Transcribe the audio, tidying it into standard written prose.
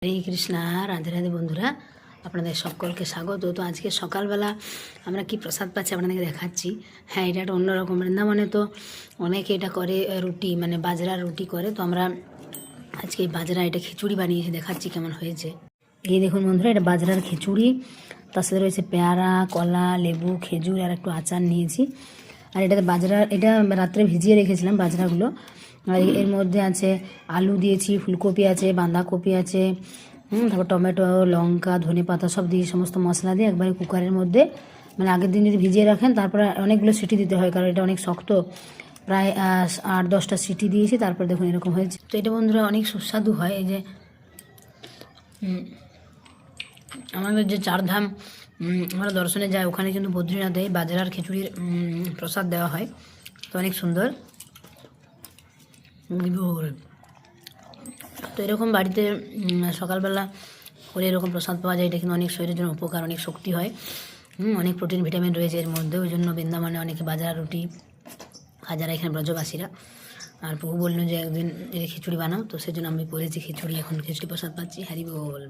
হরে কৃষ্ণা। রাধে রাধে বন্ধুরা, আপনাদের সকলকে স্বাগত। তো আজকে সকালবেলা আমরা কি প্রসাদ পাচ্ছি আপনাদেরকে দেখাচ্ছি। হ্যাঁ, এটা একটা অন্যরকম। বৃন্দাবনে তো অনেকে এটা করে, রুটি মানে বাজরার রুটি করে। তো আমরা আজকে এই বাজরা এটা খিচুড়ি বানিয়েছি, দেখাচ্ছি কেমন হয়েছে। এই দেখুন বন্ধুরা, এটা বাজরার খিচুড়ি। তার সাথে রয়েছে পেয়ারা, কলা, লেবু, খেজুর আর একটু আচার নিয়েছি। আর এটাতে বাজরা, এটা রাত্রে ভিজিয়ে রেখেছিলাম বাজরাগুলো। আর এর মধ্যে আছে আলু দিয়েছি, ফুলকপি আছে, বাঁধাকপি আছে, তারপর টমেটো, লঙ্কা, ধনেপাতা সব দিয়ে সমস্ত মশলা দিয়ে একবারে কুকারের মধ্যে, মানে আগের দিন যদি ভিজিয়ে রাখেন তারপরে অনেকগুলো সিটি দিতে হয়, কারণ এটা অনেক শক্ত। প্রায় 8-10টা সিটি দিয়েছি, তারপর দেখুন এরকম হয়েছে। তো এটা বন্ধুরা অনেক সুস্বাদু হয়। এই যে আমাদের যে চারধাম আমরা দর্শনে যাই, ওখানে কিন্তু বদ্রীনাথে বাজরার খিচুড়ির প্রসাদ দেওয়া হয়। তো অনেক সুন্দর। তো এরকম বাড়িতে সকালবেলা করে এরকম প্রসাদ পাওয়া যায়, এটা কিন্তু অনেক শরীরের জন্য উপকার, অনেক শক্তি হয়। অনেক প্রোটিন ভিটামিন রয়েছে এর মধ্যে। ওই জন্য বৃন্দাবনে অনেকে বাজরা রুটি খায়, যারা এখানে ব্রজবাসীরা। আর প্রভু বললেন যে একদিন খিচুড়ি বানাও, তো সেজন্য আমি করেছি খিচুড়ি। এখন খিচুড়ি প্রসাদ পাচ্ছি। হরি বল।